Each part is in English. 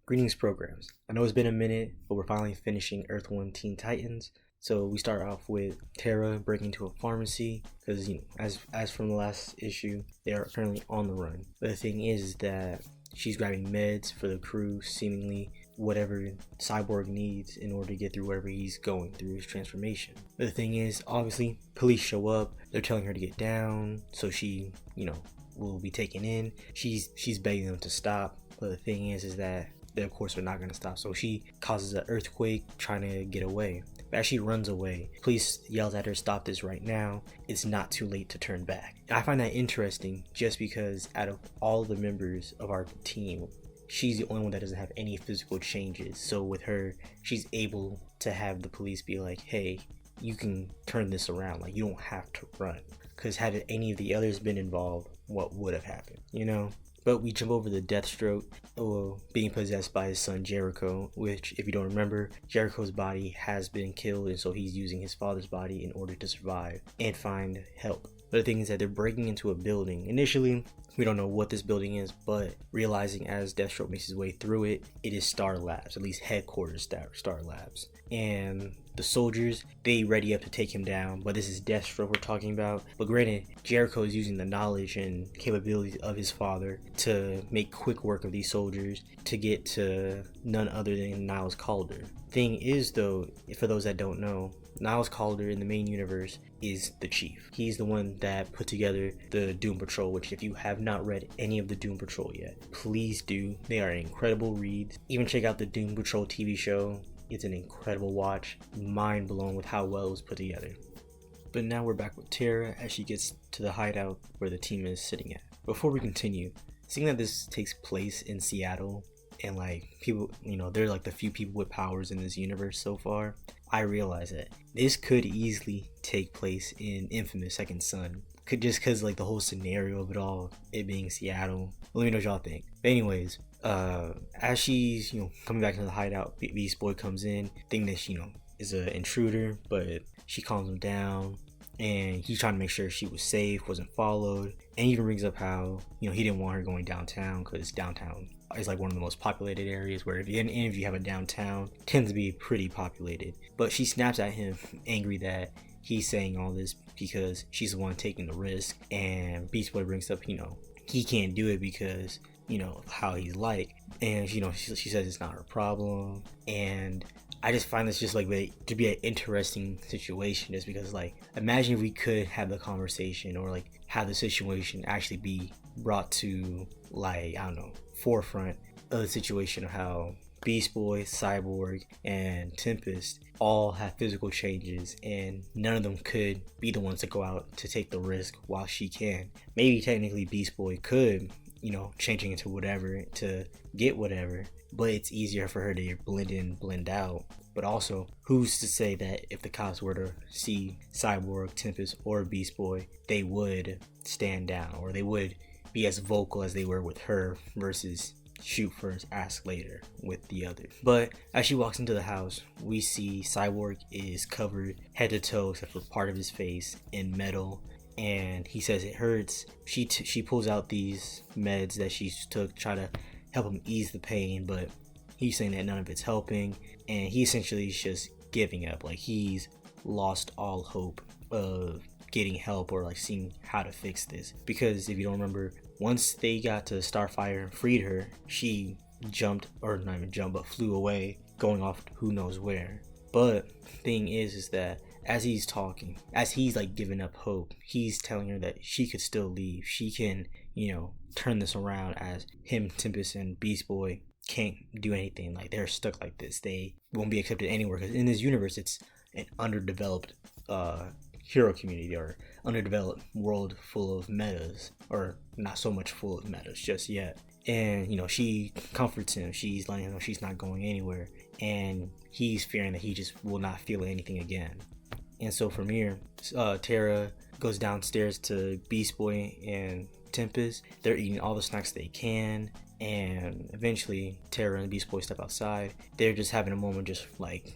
Greetings, programs. I know it's been a minute, but we're finally finishing Earth 1 Teen Titans. So we start off with Tara breaking into a pharmacy because, as from the last issue, they are currently on the run. But the thing is that she's grabbing meds for the crew, seemingly whatever Cyborg needs in order to get through whatever he's going through his transformation. But the thing is, obviously, police show up. They're telling her to get down, so she, will be taken in. She's begging them to stop. But the thing is that they of course are not going to stop, so she causes an earthquake trying to get away. But as she runs away, police yells at her, "Stop this right now, it's not too late to turn back." And I find that interesting just because out of all the members of our team, she's the only one that doesn't have any physical changes. So with her, she's able to have the police be like, hey, you can turn this around, like you don't have to run. Because had any of the others been involved, what would have happened, But we jump over the Deathstroke being possessed by his son Jericho, which, if you don't remember, Jericho's body has been killed, and so he's using his father's body in order to survive and find help. But the thing is that they're breaking into a building. Initially, we don't know what this building is, but realizing as Deathstroke makes his way through it, it is Star Labs, at least headquarters Star Labs. And the soldiers, they ready up to take him down, but this is Deathstroke we're talking about. But granted, Jericho is using the knowledge and capabilities of his father to make quick work of these soldiers to get to none other than Niles Calder. Thing is though, for those that don't know, Niles Calder in the main universe is the chief. He's the one that put together the Doom Patrol, which if you have not read any of the Doom Patrol yet, please do. They are incredible reads. Even check out the Doom Patrol TV show. It's an incredible watch. Mind blown with how well it was put together. But now we're back with Tara as she gets to the hideout where the team is sitting at. Before we continue, seeing that this takes place in Seattle, and people, they're like the few people with powers in this universe so far, I realize that this could easily take place in Infamous Second Son. Just because the whole scenario of it all, it being Seattle. Let me know what y'all think. But anyways, as she's coming back into the hideout, Beast Boy comes in, thinking that she is an intruder, but she calms him down, and he's trying to make sure she was safe, wasn't followed, and he even brings up how he didn't want her going downtown because downtown is one of the most populated areas, where if you have a downtown, it tends to be pretty populated. But she snaps at him, angry that he's saying all this because she's the one taking the risk, and Beast Boy brings up he can't do it because how he's like, and she says it's not her problem. And I just find this just to be an interesting situation, just because imagine if we could have the conversation, or have the situation actually be brought to I don't know, forefront of the situation of how Beast Boy, Cyborg, and Tempest all have physical changes, and none of them could be the ones to go out to take the risk while she can. Maybe technically Beast Boy could, changing into whatever to get whatever, but it's easier for her to blend in, blend out. But also, who's to say that if the cops were to see Cyborg, Tempest, or Beast Boy, they would stand down, or they would be as vocal as they were with her versus shoot first, ask later with the other. But as she walks into the house, we see Cyborg is covered head to toe except for part of his face in metal, and he says it hurts. She pulls out these meds that she took, try to help him ease the pain, but he's saying that none of it's helping, and he essentially is just giving up. He's lost all hope of getting help or seeing how to fix this, because if you don't remember, once they got to Starfire and freed her, she jumped, or not even jumped, but flew away, going off who knows where. But thing is that as he's talking, as he's giving up hope, he's telling her that she could still leave. She can, turn this around, as him, Tempest, and Beast Boy can't do anything. They're stuck like this. They won't be accepted anywhere, because in this universe, it's an underdeveloped hero community, or underdeveloped world full of metas, or not so much full of metas just yet. And she comforts him. She's letting him know she's not going anywhere, and he's fearing that he just will not feel anything again. And so from here, Tara goes downstairs to Beast Boy and Tempest. They're eating all the snacks they can, and eventually Tara and Beast Boy step outside. They're just having a moment, just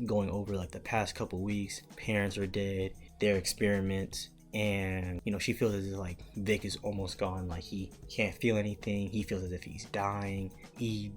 going over the past couple weeks. Parents are dead, their experiments, and she feels as if like Vic is almost gone, like he can't feel anything, he feels as if he's dying, he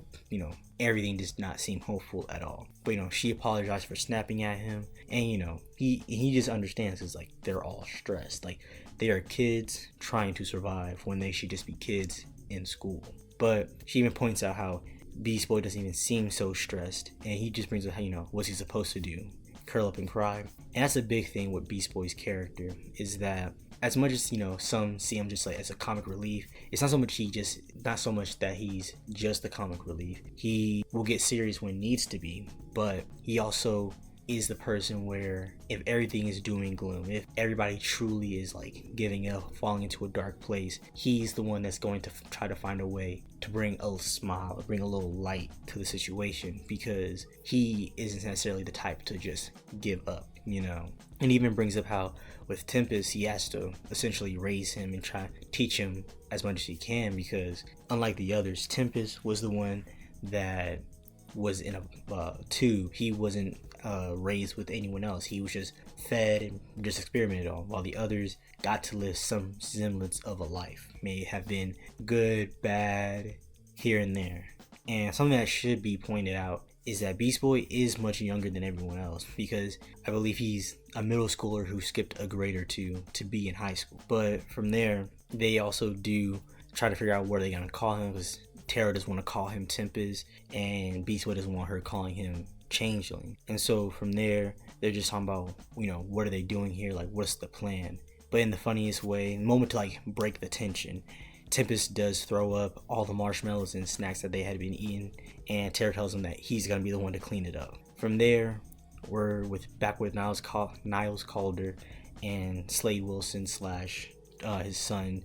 everything does not seem hopeful at all. But she apologized for snapping at him, and he just understands, because like they're all stressed, like they are kids trying to survive when they should just be kids in school. But she even points out how Beast Boy doesn't even seem so stressed, and he just brings up how what's he supposed to do, curl up and cry. And that's a big thing with Beast Boy's character, is that as much as some see him just like as a comic relief, it's not so much that he's just the comic relief. He will get serious when it needs to be, but he also is the person where if everything is doom and gloom, if everybody truly is like giving up, falling into a dark place, he's the one that's going to try to find a way to bring a smile, or bring a little light to the situation, because he isn't necessarily the type to just give up. And even brings up how with Tempest, he has to essentially raise him and try to teach him as much as he can, because unlike the others, Tempest was the one that was in a tube. He wasn't raised with anyone else. He was just fed and just experimented on, while the others got to live some semblance of a life. May have been good, bad, here and there. And something that should be pointed out is that Beast Boy is much younger than everyone else, because I believe he's a middle schooler who skipped a grade or two to be in high school. But from there, they also do try to figure out what they're going to call him, because Tara doesn't want to call him Tempest, and Beast Boy doesn't want her calling him Changeling. And so from there, they're just talking about, what are they doing here? Like, what's the plan? But in the funniest way, moment to like break the tension, Tempest does throw up all the marshmallows and snacks that they had been eating, and Tara tells him that he's gonna be the one to clean it up. From there, we're back with Niles Calder and Slade Wilson slash his son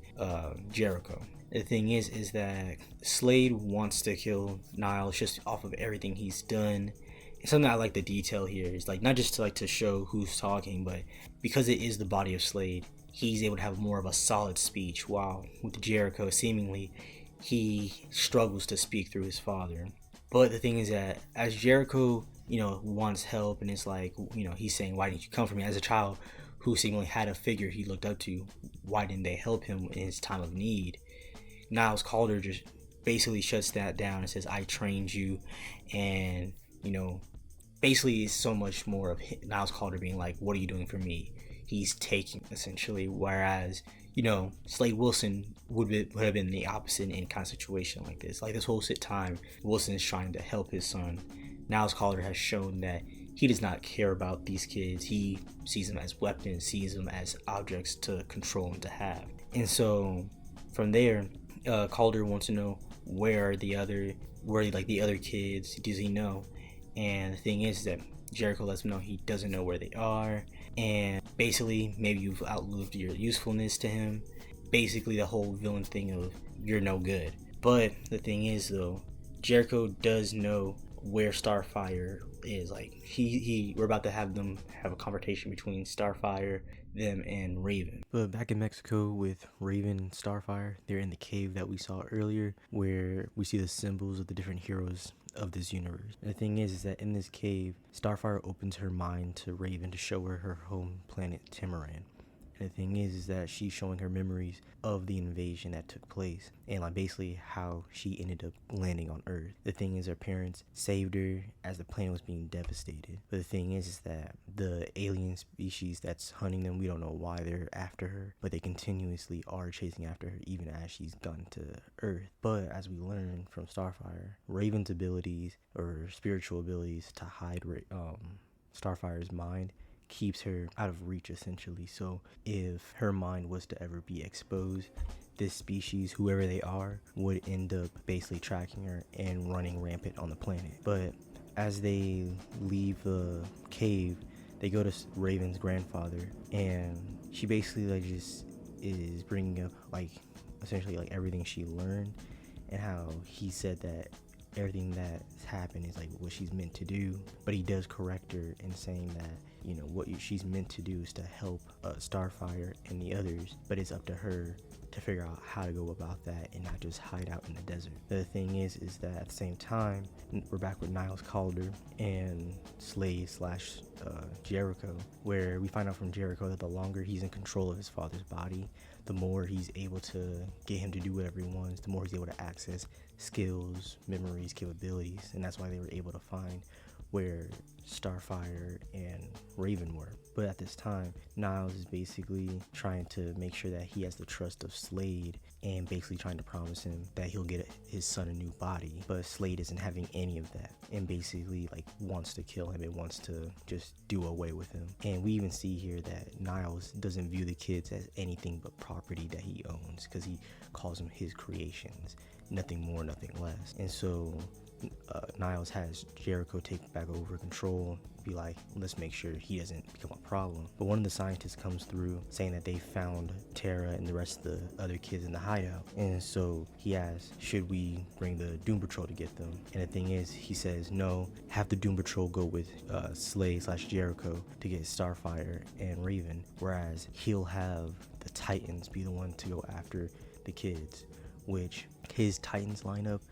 Jericho. The thing is that Slade wants to kill Niles just off of everything he's done. And something I like the detail here is like not just to show who's talking, but because it is the body of Slade, he's able to have more of a solid speech, while with Jericho, seemingly he struggles to speak through his father. But the thing is that as Jericho, wants help, and it's like, he's saying, why didn't you come for me? As a child who seemingly had a figure he looked up to, why didn't they help him in his time of need? Niles Calder just basically shuts that down and says, I trained you, and basically it's so much more of Niles Calder being like, what are you doing for me? He's taking, essentially, whereas Slade Wilson would have been the opposite in kind of situation like this. Like this whole time, Wilson is trying to help his son. Niles Calder has shown that he does not care about these kids. He sees them as weapons, sees them as objects to control and to have. And so from there, Calder wants to know where the other kids, does he know? And the thing is that Jericho lets him know he doesn't know where they are, and basically maybe you've outlived your usefulness to him. Basically the whole villain thing of you're no good. But the thing is though, Jericho does know where Starfire is. Like we're about to have a confrontation between Starfire, them, and Raven. But back in Mexico with Raven and Starfire, they're in the cave that we saw earlier, where we see the symbols of the different heroes of this universe. And the thing is that in this cave, Starfire opens her mind to Raven to show her home planet Tamaran. And the thing is that she's showing her memories of the invasion that took place, and like basically how she ended up landing on Earth. The thing is, her parents saved her as the planet was being devastated. But the thing is that the alien species that's hunting them, we don't know why they're after her, but they continuously are chasing after her even as she's gone to Earth. But as we learn from Starfire, Raven's abilities or spiritual abilities to hide Starfire's mind keeps her out of reach, essentially. So if her mind was to ever be exposed, this species, whoever they are, would end up basically tracking her and running rampant on the planet. But as they leave the cave, they go to Raven's grandfather, and she basically like just is bringing up like essentially like everything she learned, and how he said that everything that's happened is like what she's meant to do, but he does correct her in saying that, you know, what she's meant to do is to help Starfire and the others, but it's up to her to figure out how to go about that and not just hide out in the desert. The thing is that at the same time, we're back with Niles Calder and Slade slash Jericho, where we find out from Jericho that the longer he's in control of his father's body, the more he's able to get him to do whatever he wants, the more he's able to access skills, memories, capabilities, and that's why they were able to find where Starfire and Raven were. But at this time, Niles is basically trying to make sure that he has the trust of Slade and basically trying to promise him that he'll get his son a new body. But Slade isn't having any of that and basically like wants to kill him and wants to just do away with him. And we even see here that Niles doesn't view the kids as anything but property that he owns, because he calls them his creations, nothing more, nothing less. And so Niles has Jericho take back over control, be like, let's make sure he doesn't become a problem. But one of the scientists comes through saying that they found Tara and the rest of the other kids in the hideout, and so he asks, should we bring the Doom Patrol to get them? And the thing is, he says no, have the Doom Patrol go with Slade slash Jericho to get Starfire and Raven, whereas he'll have the Titans be the one to go after the kids, which his Titans lineup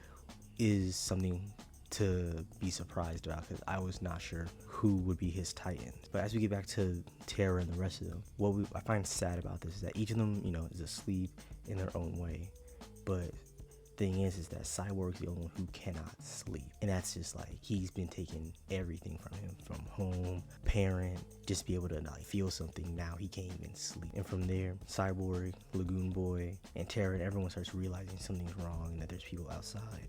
is something to be surprised about, because I was not sure who would be his Titans. But as we get back to Tara and the rest of them, what I find sad about this is that each of them, you know, is asleep in their own way. But thing is that Cyborg's the only one who cannot sleep, and that's just like, he's been taking everything from him, from home, parent, just be able to like feel something. Now he can't even sleep. And from there, Cyborg, Lagoon Boy, and Tara and everyone starts realizing something's wrong and that there's people outside.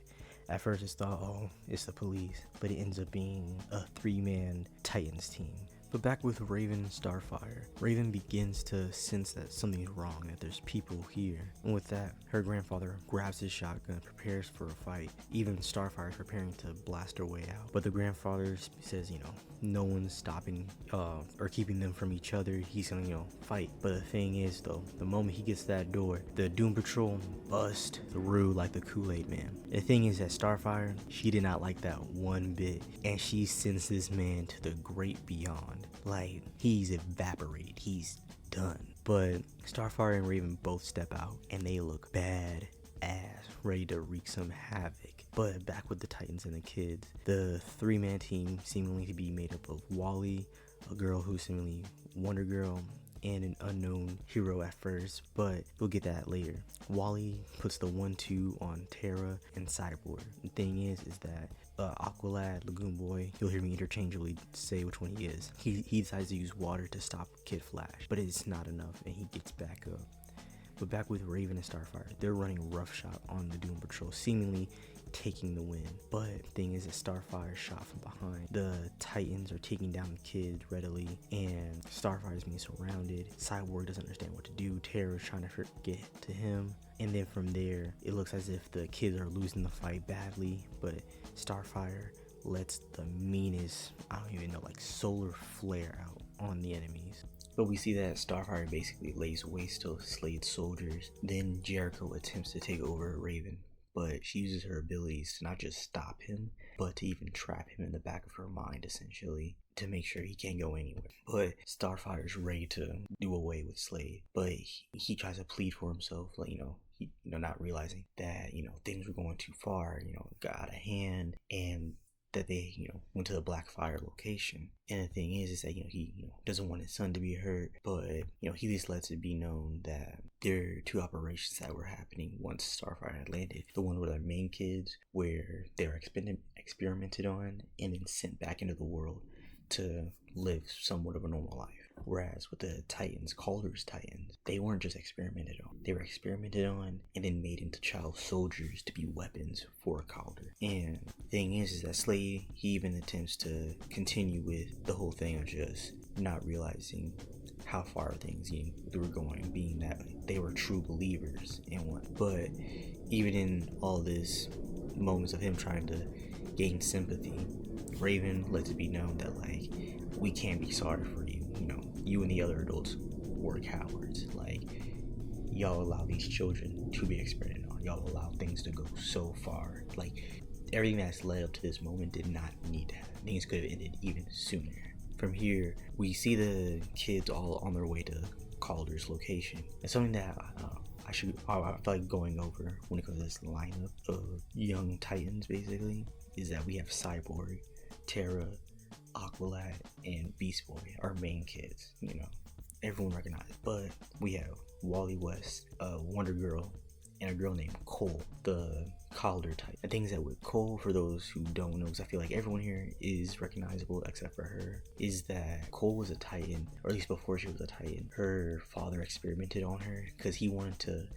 At first it's thought, oh, it's the police, but it ends up being a 3-man Titans team. But back with Raven and Starfire, Raven begins to sense that something's wrong, that there's people here. And with that, her grandfather grabs his shotgun, prepares for a fight. Even Starfire is preparing to blast her way out. But the grandfather says, you know, no one's stopping or keeping them from each other. He's gonna, you know, fight. But the thing is though, the moment he gets to that door, the Doom Patrol bust through like the Kool-Aid man. The thing is that Starfire, she did not like that one bit, and she sends this man to the great beyond. Like, he's evaporated, he's done. But Starfire and Raven both step out and they look bad ass, ready to wreak some havoc. But back with the Titans and the kids, the 3-man team seemingly to be made up of Wally, a girl who's seemingly Wonder Girl, and an unknown hero at first, but we'll get that later. Wally puts the 1-2 on Tara and Cyborg. The thing is that Aqualad, Lagoon Boy, you'll hear me interchangeably say which one he is. He decides to use water to stop Kid Flash, but it's not enough and he gets back up. But back with Raven and Starfire, they're running roughshod on the Doom Patrol, seemingly taking the win. But the thing is that Starfire shot from behind. The Titans are taking down the kids readily, and Starfire is being surrounded. Cyborg doesn't understand what to do. Terror is trying to get to him. And then from there, it looks as if the kids are losing the fight badly, but Starfire lets the meanest, I don't even know, like solar flare out on the enemies. But we see that Starfire basically lays waste to Slade's soldiers. Then Jericho attempts to take over Raven, but she uses her abilities to not just stop him, but to even trap him in the back of her mind, essentially, to make sure he can't go anywhere. But Starfire's ready to do away with Slade, but he tries to plead for himself, like, he, not realizing that, things were going too far, got out of hand, and that they, went to the Blackfire location. And the thing is that, he, doesn't want his son to be hurt, but, he just lets it be known that there are 2 operations that were happening once Starfire had landed. The one with our main kids, where they were experimented on and then sent back into the world to live somewhat of a normal life. Whereas with the Titans, Calder's Titans, they weren't just experimented on. They were experimented on and then made into child soldiers to be weapons for Calder. And the thing is that Slade, he even attempts to continue with the whole thing of just not realizing how far things were going, being that they were true believers in one. But even in all this moments of him trying to gain sympathy, Raven lets it be known that, like, we can't be sorry for you. You and the other adults were cowards. Like, y'all allow these children to be experimented on. Y'all allow things to go so far. Like, everything that's led up to this moment did not need to happen. Things could have ended even sooner. From here, we see the kids all on their way to Calder's location. It's something that I feel like going over when it comes to this lineup of young Titans, basically, is that we have Cyborg, Terra, Aqualad, and Beast Boy, our main kids, everyone recognized. But we have Wally West, Wonder Girl, and a girl named Cole, the Calder type. The things that with Cole, for those who don't know, because I feel like everyone here is recognizable except for her, is that Cole was a Titan, or at least before she was a Titan. Her father experimented on her because he wanted to,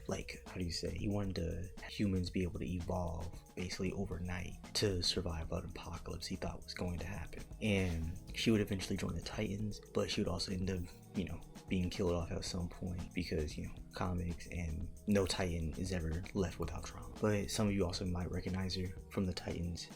he wanted to humans be able to evolve basically overnight to survive an apocalypse he thought was going to happen. And she would eventually join the Titans, but she would also end up, being killed off at some point because, comics, and no Titan is ever left without trauma. But some of you also might recognize her from the Titans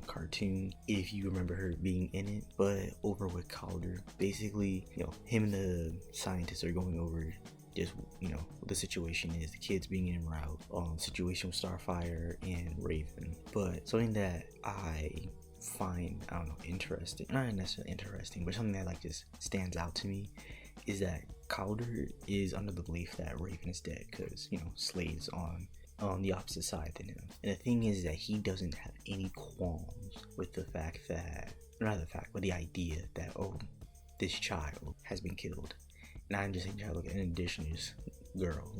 cartoon if you remember her being in it. But over with Calder, basically, him and the scientists are going over just, what the situation is, the kids being en route, situation with Starfire and Raven. But something that I find, interesting, not necessarily interesting, but something that just stands out to me is that Calder is under the belief that Raven is dead because, Slade's on the opposite side than him. And the thing is that he doesn't have any qualms with the fact that, not the fact, but the idea that, this child has been killed. And I'm just saying child, in addition to this girl,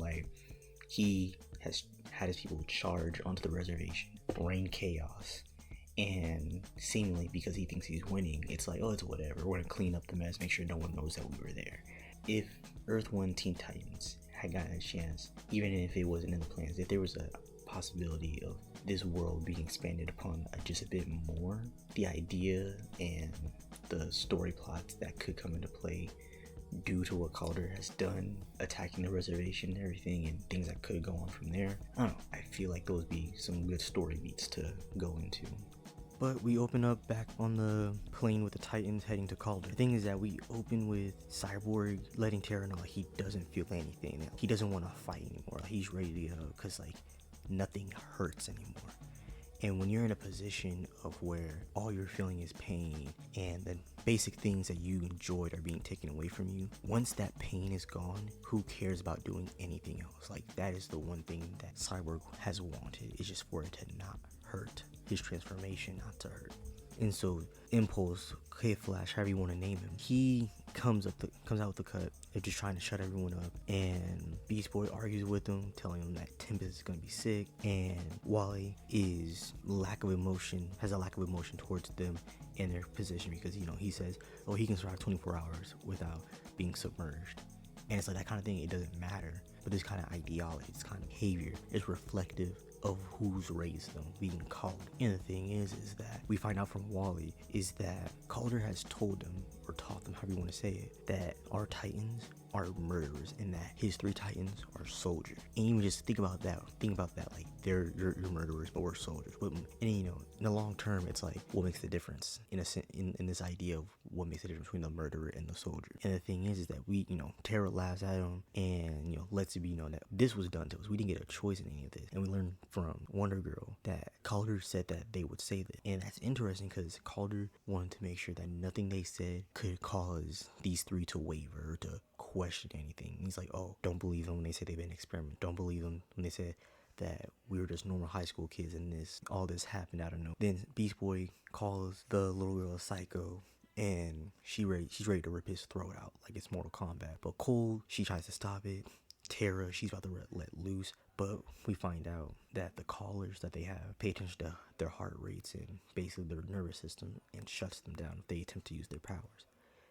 he has had his people charge onto the reservation, rain chaos, and seemingly because he thinks he's winning, it's like, it's whatever, we're gonna clean up the mess, make sure no one knows that we were there. If Earth 1 Teen Titans had gotten a chance, even if it wasn't in the plans, if there was a possibility of this world being expanded upon just a bit more, the idea and the story plots that could come into play due to what Calder has done, attacking the reservation and everything, and things that could go on from there, I feel like those would be some good story beats to go into. But we open up back on the plane with the Titans heading to Calder. The thing is that we open with Cyborg letting Terra know he doesn't feel anything. He doesn't want to fight anymore. He's ready to go because nothing hurts anymore. And when you're in a position of where all you're feeling is pain and the basic things that you enjoyed are being taken away from you, once that pain is gone, who cares about doing anything else? That is the one thing that Cyborg has wanted, is just for it to not hurt. His transformation not to hurt. And so Impulse, Kid Flash, however you want to name him, he comes out with the cut. They're just trying to shut everyone up, and Beast Boy argues with him, telling him that Tempest is gonna be sick, and Wally has a lack of emotion towards them and their position, because he says, he can survive 24 hours without being submerged. And it's that kind of thing, it doesn't matter. But this kind of ideology, this kind of behavior is reflective of who's raised them, being Calder. And the thing is that we find out from Wally is that Calder has told them, or taught them, however you want to say it, that our Titans are murderers and that his 3 Titans are soldiers. And even just think about that, you're murderers, but we're soldiers. And in the long term, it's what makes the difference in this idea of what makes the difference between the murderer and the soldier. And the thing is that we, Terra laughs at him and, lets it be known that this was done to us. We didn't get a choice in any of this. And we learned from Wonder Girl that Calder said that they would say this. And that's interesting because Calder wanted to make sure that nothing they said could cause these 3 to waver or to question anything. He's like, don't believe them when they say they've been experimented. Don't believe them when they say that we were just normal high school kids and all this happened out of nowhere. Then Beast Boy calls the little girl a psycho, and she's ready to rip his throat out like it's Mortal Kombat. But Cole, she tries to stop it. Terra, she's about to let loose, but we find out that the callers that they have pay attention to their heart rates and basically their nervous system, and shuts them down if they attempt to use their powers.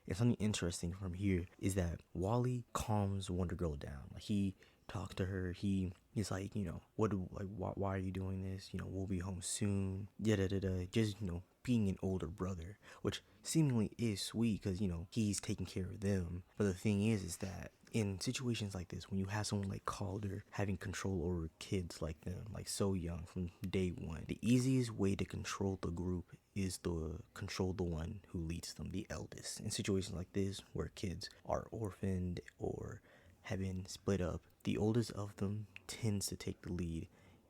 And something interesting from here is that Wally calms Wonder Girl down. He talks to her. He is why are you doing this? We'll be home soon. Just being an older brother, which seemingly is sweet because he's taking care of them. But the thing is that in situations like this, when you have someone like Calder having control over kids like them, so young from day one, the easiest way to control the group is to control the one who leads them, the eldest. In situations like this, where kids are orphaned or have been split up, the oldest of them tends to take the lead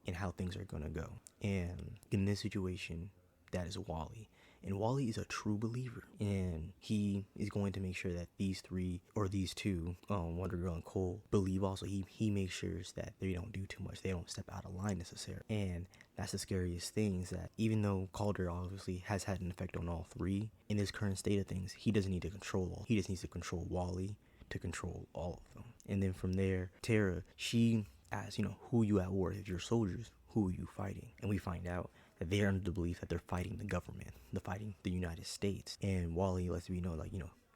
and how things are gonna go. And in this situation, that is Wally. And Wally is a true believer, and he is going to make sure that these two, Wonder Girl and Cole, believe also. He makes sure that they don't do too much, they don't step out of line necessarily. And that's the scariest thing, is that even though Calder obviously has had an effect on all three, in his current state of things, he doesn't need to control all. He just needs to control Wally to control all of them. And then from there, Tara, she asks, who you at war? If you're soldiers, who are you fighting? And we find out that they're under the belief that they're fighting the government, they're fighting the United States. And Wally lets me know,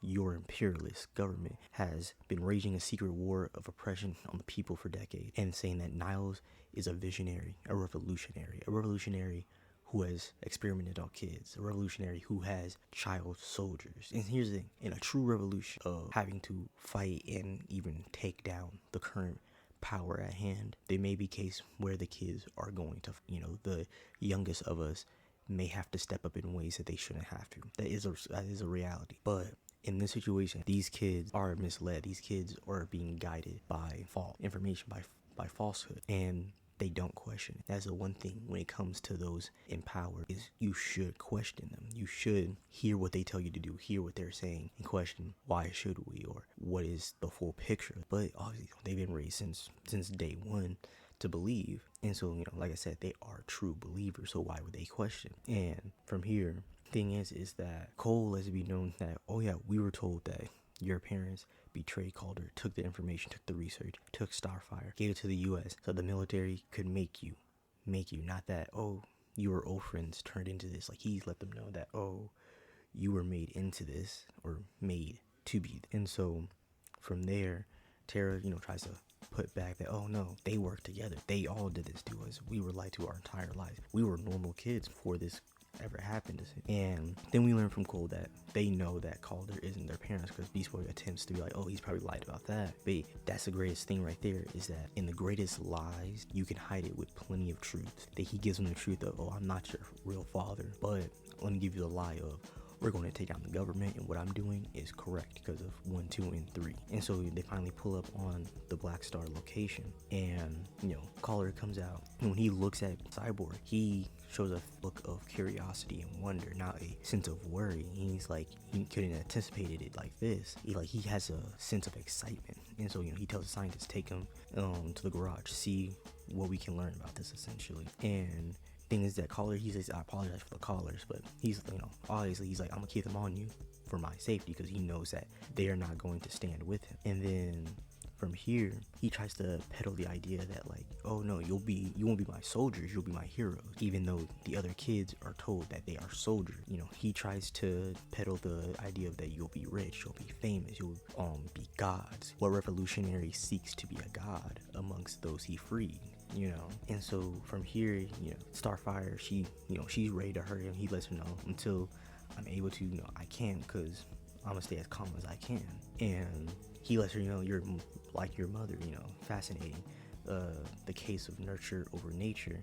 your imperialist government has been waging a secret war of oppression on the people for decades, and saying that Niles is a visionary, a revolutionary who has experimented on kids, a revolutionary who has child soldiers. And here's the thing, in a true revolution of having to fight and even take down the current power at hand, there may be case where the kids are going to, the youngest of us may have to step up in ways that they shouldn't have to. That is a reality. But in this situation, these kids are misled. These kids are being guided by false information, by falsehood, and they don't question it. That's the one thing when it comes to those in power, is you should question them. You should hear what they tell you to do, hear what they're saying, and question, why should we, or what is the full picture? But obviously they've been raised since day one to believe, and so like I said, they are true believers, so why would they question? And from here, thing is that Cole lets it be known that, oh yeah, we were told that your parents betrayed Calder, took the information, took the research, took Starfire, gave it to the U.S. so the military could make you, not that, oh, you were old friends turned into this. Like, he's let them know that, oh, you were made into this, or made to be. And so from there, Tara, tries to put back that, oh no, they worked together, they all did this to us, we were lied to our entire lives, we were normal kids before this ever happened to him. And then we learn from Cole that they know that Calder isn't their parents, because Beast Boy attempts to be like, oh, he's probably lied about that. But that's the greatest thing right there, is that in the greatest lies, you can hide it with plenty of truth. That he gives them the truth of, oh, I'm not your real father, but let me give you the lie of, we're going to take down the government, and what I'm doing is correct because of 1, 2, and 3. And so they finally pull up on the Black Star location, and Calder comes out, and when he looks at Cyborg, he shows a look of curiosity and wonder, not a sense of worry. He's like, he couldn't have anticipated it like this. He has a sense of excitement, and so he tells the scientists, take him to the garage, see what we can learn about this, essentially. And thing is that Calder, he says, I apologize for the callers, but he's, obviously he's like, I'm gonna keep them on you for my safety, because he knows that they are not going to stand with him. And then from here, he tries to peddle the idea that, like, oh no, you won't be my soldiers, you'll be my heroes, even though the other kids are told that they are soldiers. He tries to peddle the idea of that you'll be rich, you'll be famous, you'll be gods. What revolutionary seeks to be a god amongst those he freed? And so from here, Starfire, she's ready to hurt him. He lets her know, until I'm able to, I can't, because I'm gonna stay as calm as I can. And he lets her know, you're like your mother, fascinating. The case of nurture over nature,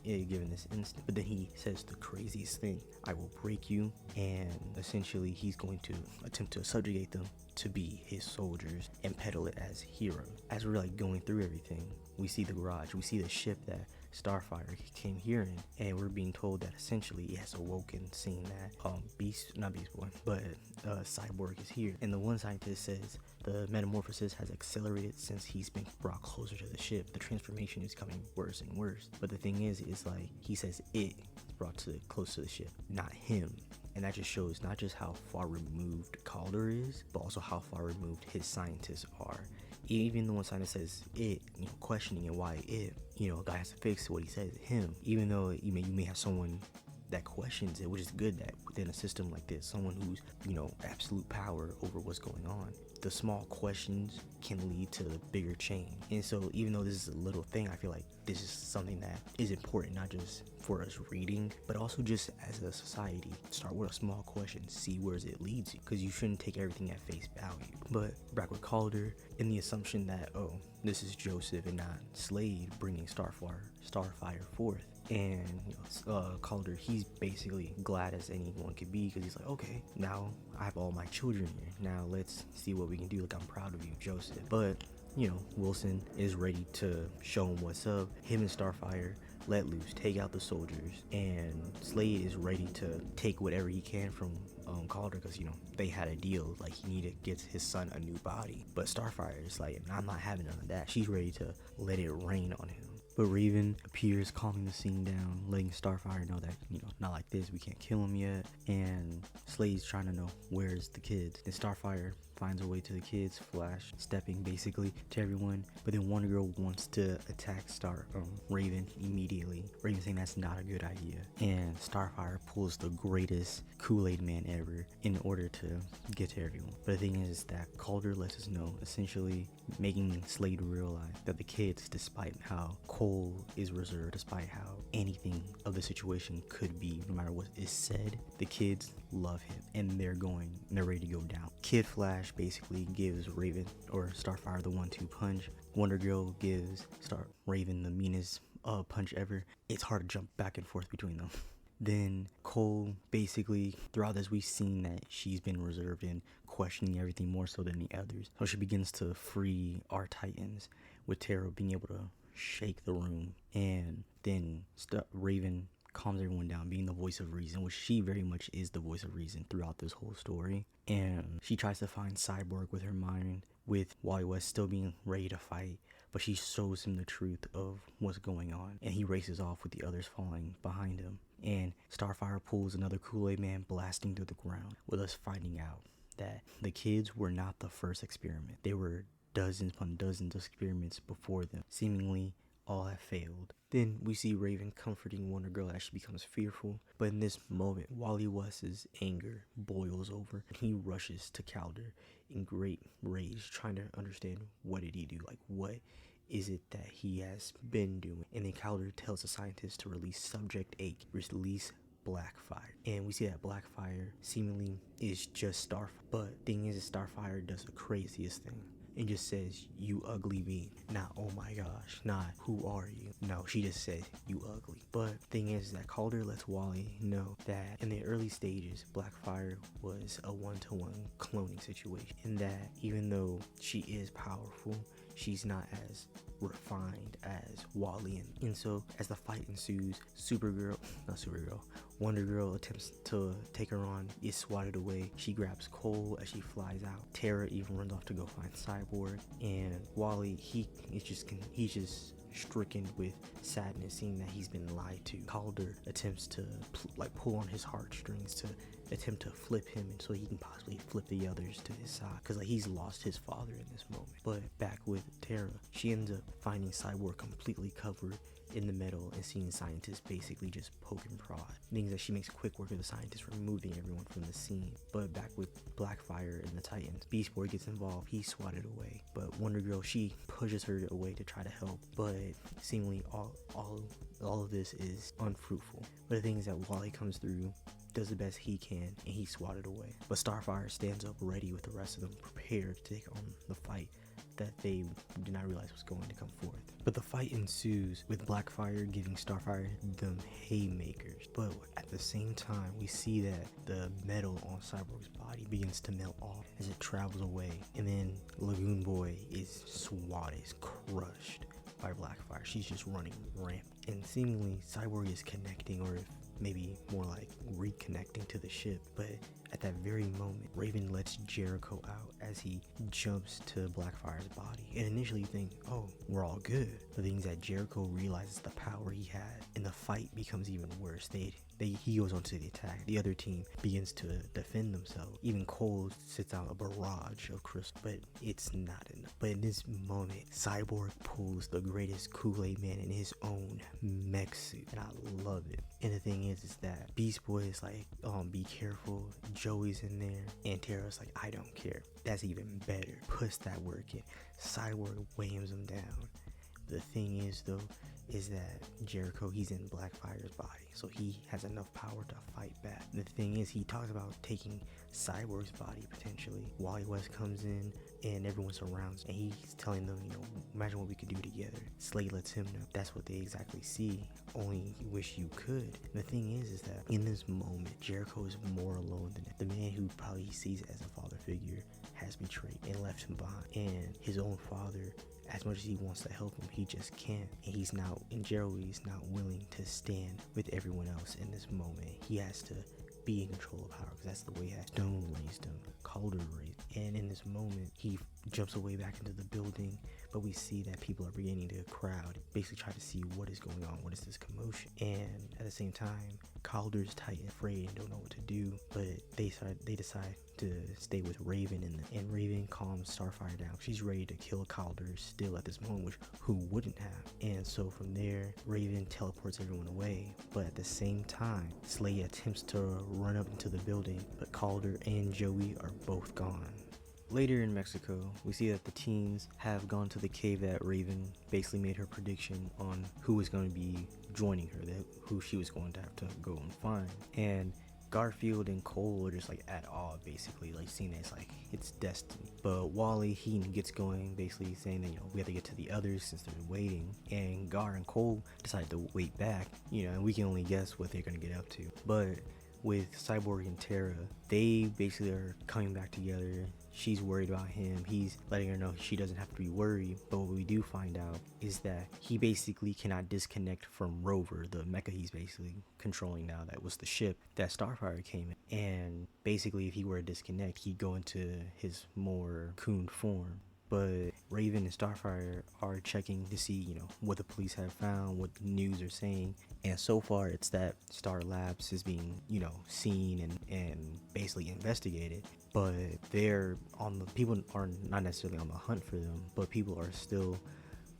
given this instant. But then he says the craziest thing, I will break you, and essentially he's going to attempt to subjugate them to be his soldiers and peddle it as heroes. As we're going through everything, we see the garage, we see the ship that Starfire came here in, and we're being told that essentially it has awoken, seeing that Cyborg is here. And the one scientist says the metamorphosis has accelerated since he's been brought closer to the ship. The transformation is coming worse and worse. But the thing is he says it brought close to the ship, not him. And that just shows not just how far removed Calder is, but also how far removed his scientists are. Even the one scientist says it, questioning it, why it, guy has to fix what he says, him. Even though you may have someone that questions it, which is good that within a system like this, someone who's, absolute power over what's going on, the small questions can lead to the bigger change. And so even though this is a little thing, I feel like this is something that is important, not just for us reading, but also just as a society. Start with a small question, see where it leads you, because you shouldn't take everything at face value. But back with Calder, in the assumption that, oh, this is Joseph and not Slade bringing Starfire forth. And Calder, he's basically glad as anyone could be, because he's like, okay, now I have all my children here, now let's see what we can do. Like, I'm proud of you, Joseph. But Wilson is ready to show him what's up. Him and Starfire let loose, take out the soldiers, and Slade is ready to take whatever he can from Calder, because they had a deal, like he needed to get his son a new body. But Starfire is like, I'm not having none of that. She's ready to let it rain on him. But Raven appears, calming the scene down, letting Starfire know that, not like this, we can't kill him yet. And Slade's trying to know, where's the kids? And Starfire finds a way to the kids, Flash stepping basically to everyone. But then Wonder Girl wants to attack Raven immediately. Raven saying that's not a good idea. And Starfire pulls the greatest Kool-Aid man ever in order to get to everyone. But the thing is that Calder lets us know, essentially making Slade realize that the kids, despite how Cole is reserved, despite how anything of the situation could be, no matter what is said, the kids love him and they're ready to go down. Kid Flash basically gives Raven or Starfire the 1-2 punch. Wonder Girl gives Raven the meanest punch ever. It's hard to jump back and forth between them. Then Cole, basically throughout this, we've seen that she's been reserved and questioning everything more so than the others. So she begins to free our Titans, with Tara being able to shake the room. And then Raven calms everyone down, being the voice of reason, which she very much is the voice of reason throughout this whole story. And she tries to find Cyborg with her mind, with Wally West still being ready to fight, but she shows him the truth of what's going on, and he races off with the others falling behind him. And Starfire pulls another Kool-Aid man blasting through the ground, with us finding out that the kids were not the first experiment. There were dozens upon dozens of experiments before them. Seemingly all have failed. Then we see Raven comforting Wonder Girl as she becomes fearful. But in this moment, Wally West's anger boils over. He rushes to Calder in great rage, trying to understand, what did he do? Like, what is it that he has been doing? And then Calder tells the scientists to release Subject 8, release Blackfire. And we see that Blackfire seemingly is just Starfire. But thing is, Starfire does the craziest thing. And just says, you ugly being. Not, oh my gosh, not, who are you? No, she just says, you ugly. But thing is that Calder lets Wally know that in the early stages, Blackfire was a one-to-one cloning situation. And that even though she is powerful, she's not as refined as Wally. And so as the fight ensues, Wonder Girl attempts to take her on, is swatted away. She grabs Cole as she flies out. Tara even runs off to go find Cyborg. And Wally, he's just stricken with sadness, seeing that he's been lied to. Calder attempts to pull on his heartstrings to attempt to flip him, and so he can possibly flip the others to his side, because he's lost his father in this moment. But back with Tara, she ends up finding Cyborg completely covered in the metal and seeing scientists basically just poke and prod. Meaning that she makes quick work of the scientists removing everyone from the scene. But back with Blackfire and the Titans, Beast Boy gets involved. He's swatted away. But Wonder Girl, she pushes her away to try to help. But seemingly all of this is unfruitful. But the thing is that Wally comes through, does the best he can, and he's swatted away. But Starfire stands up ready with the rest of them, prepared to take on the fight that they did not realize was going to come forth. But the fight ensues, with Blackfire giving Starfire them haymakers. But at the same time, we see that the metal on Cyborg's body begins to melt off as it travels away. And then Lagoon Boy is swatted, is crushed by Blackfire. She's just running rampant. And seemingly Cyborg is connecting, or maybe more like reconnecting to the ship. But at that very moment, Raven lets Jericho out as he jumps to Blackfire's body. And initially you think, oh, we're all good. The thing is that Jericho realizes the power he had, and the fight becomes even worse. He goes on to the attack. The other team begins to defend themselves. Even Cole sits out a barrage of crystal, but it's not enough. But in this moment, Cyborg pulls the greatest Kool-Aid man in his own mech suit, and I love it. And the thing is that Beast Boy is like, be careful. Joey's in there, and Tara's like, I don't care. That's even better. Puts that work in. Cyborg whams him down. The thing is though, is that Jericho, he's in Blackfire's body, so he has enough power to fight back. The thing is, he talks about taking Cyborg's body potentially. Wally West comes in and everyone surrounds, and he's telling them, imagine what we could do together. Slade lets him know that's what they exactly see, only you wish you could. And the thing is that in this moment, Jericho is more alone than the man who probably he sees as a father figure has betrayed and left him behind. And his own father, as much as he wants to help him, he just can't. And Joey's not willing to stand with everyone else in this moment. He has to be in control of power because that's the way Stone raised him, Calder raised him. And in this moment, he jumps away back into the building, but we see that people are beginning to crowd, basically try to see what is going on, what is this commotion. And at the same time, Calder's tight and afraid and don't know what to do, but they decide to stay with Raven, and Raven calms Starfire down. She's ready to kill Calder still at this moment, which who wouldn't have? And so from there, Raven teleports everyone away, but at the same time, Slay attempts to run up into the building, but Calder and Joey are both gone. Later in Mexico, we see that the teens have gone to the cave that Raven basically made her prediction on who was going to be joining her, who she was going to have to go and find. And Garfield and Cole are just like at awe, basically, like seeing that it's destiny. But Wally, he gets going, basically saying that, we have to get to the others since they're waiting. And Gar and Cole decide to wait back, and we can only guess what they're gonna get up to. But with Cyborg and Tara, they basically are coming back together. She's worried about him. He's letting her know she doesn't have to be worried. But what we do find out is that he basically cannot disconnect from Rover, the mecha he's basically controlling now. That was the ship that Starfire came in. And basically, if he were to disconnect, he'd go into his more coon form. But Raven and Starfire are checking to see, what the police have found, what the news are saying. And so far, it's that Star Labs is being, seen and basically investigated. But people are not necessarily on the hunt for them, but people are still,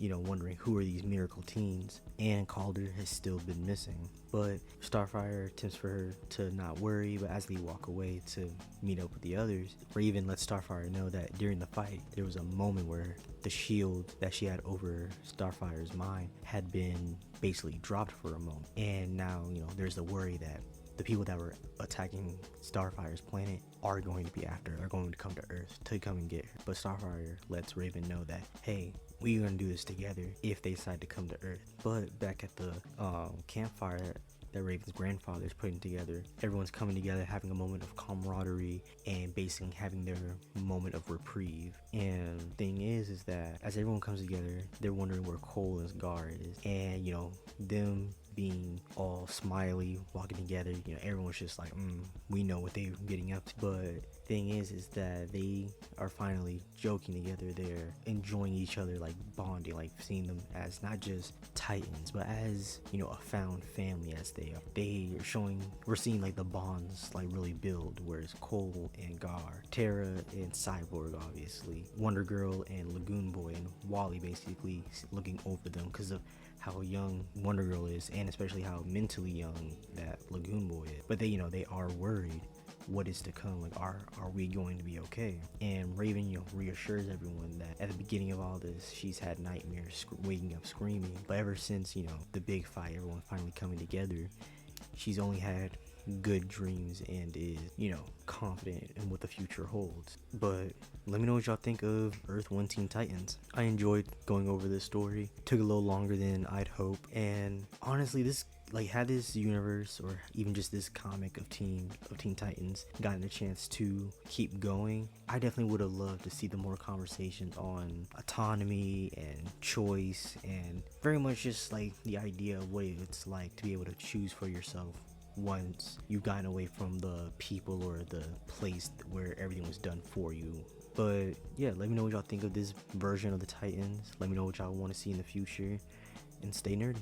wondering who are these miracle teens. And Calder has still been missing. But Starfire attempts for her to not worry, but as they walk away to meet up with the others, Raven lets Starfire know that during the fight, there was a moment where the shield that she had over Starfire's mind had been basically dropped for a moment. And now, there's the worry that the people that were attacking Starfire's planet are going to come to Earth to come and get her. But Starfire lets Raven know that, hey, we're going to do this together if they decide to come to Earth. But back at the campfire that Raven's grandfather is putting together, everyone's coming together, having a moment of camaraderie and basically having their moment of reprieve. And the thing is that as everyone comes together, they're wondering where Cole and Gar is. And, them being all smiley, walking together, everyone's just like, we know what they're getting up to. But thing is that they are finally joking together. They're enjoying each other, like bonding, like seeing them as not just Titans, but as, a found family as they are. We're seeing like the bonds like really build, whereas Cole and Gar, Tara and Cyborg, obviously, Wonder Girl and Lagoon Boy and Wally basically looking over them because of how young Wonder Girl is, and especially how mentally young that Lagoon Boy is. But they are worried what is to come. Like, are we going to be okay? And Raven, reassures everyone that at the beginning of all this, she's had nightmares, waking up screaming. But ever since, the big fight, everyone finally coming together, she's only had good dreams and is, confident in what the future holds. But let me know what y'all think of Earth 1 Teen Titans. I enjoyed going over this story. Took a little longer than I'd hope. And honestly, had this universe or even just this comic of Teen Titans gotten a chance to keep going, I definitely would have loved to see the more conversations on autonomy and choice, and very much just like the idea of what it's like to be able to choose for yourself once you've gotten away from the people or the place where everything was done for you. But yeah, let me know what y'all think of this version of the Titans. Let me know what y'all want to see in the future, and stay nerdy.